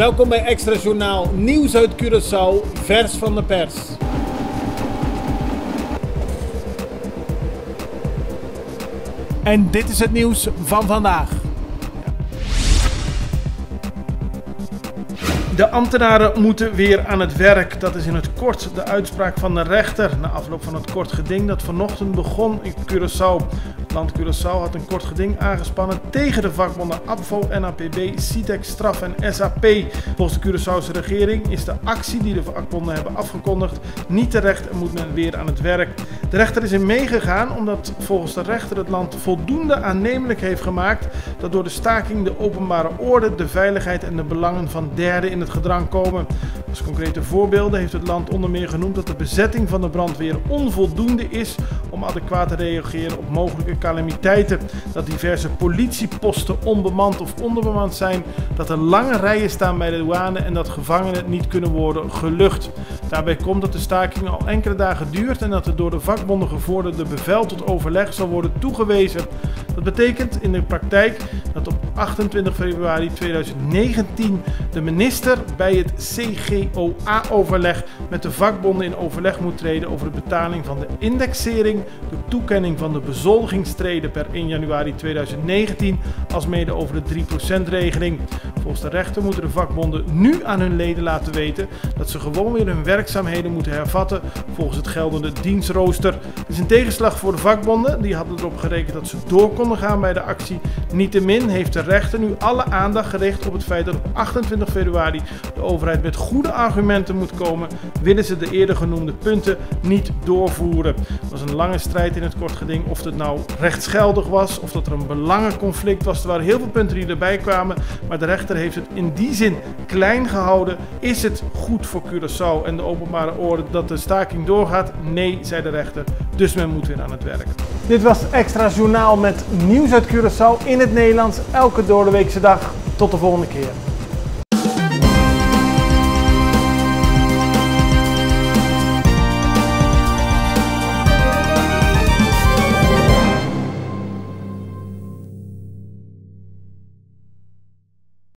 Welkom bij Extra Journaal, nieuws uit Curaçao, vers van de pers. En dit is het nieuws van vandaag. De ambtenaren moeten weer aan het werk. Dat is in het kort de uitspraak van de rechter na afloop van het kort geding dat vanochtend begon in Curaçao. Het land Curaçao had een kort geding aangespannen tegen de vakbonden APVO, NAPB, CITEC, STRAF en SAP. Volgens de Curaçaose regering is de actie die de vakbonden hebben afgekondigd niet terecht en moet men weer aan het werk. De rechter is in meegegaan omdat volgens de rechter het land voldoende aannemelijk heeft gemaakt dat door de staking de openbare orde, de veiligheid en de belangen van derden in het gedrang komen. Als concrete voorbeelden heeft het land onder meer genoemd dat de bezetting van de brandweer onvoldoende is om adequaat te reageren op mogelijke calamiteiten, dat diverse politieposten onbemand of onderbemand zijn, dat er lange rijen staan bij de douane en dat gevangenen niet kunnen worden gelucht. Daarbij komt dat de staking al enkele dagen duurt en dat er door de vakbonden gevorderde bevel tot overleg zal worden toegewezen. Dat betekent in de praktijk dat op 28 februari 2019 de minister bij het CGOA-overleg met de vakbonden in overleg moet treden over de betaling van de indexering, de toekenning van de bezoldigingstreden per 1 januari 2019, alsmede over de 3%-regeling. Volgens de rechter moeten de vakbonden nu aan hun leden laten weten dat ze gewoon weer hun werkzaamheden moeten hervatten volgens het geldende dienstrooster. Het is een tegenslag voor de vakbonden, die hadden erop gerekend dat ze door konden gaan bij de actie. Niettemin heeft de rechter nu alle aandacht gericht op het feit dat op 28 februari de overheid met goede argumenten moet komen, willen ze de eerder genoemde punten niet doorvoeren. Het was een lange strijd in het kort geding of het nou rechtsgeldig was of dat er een belangenconflict was. Er waren heel veel punten die erbij kwamen, maar de rechter heeft het in die zin klein gehouden. Is het goed voor Curaçao en de openbare orde dat de staking doorgaat? Nee, zei de rechter, dus men moet weer aan het werk. Dit was Extra Journaal met nieuws uit Curaçao in het Nederlands, elke doordeweekse dag. Tot de volgende keer.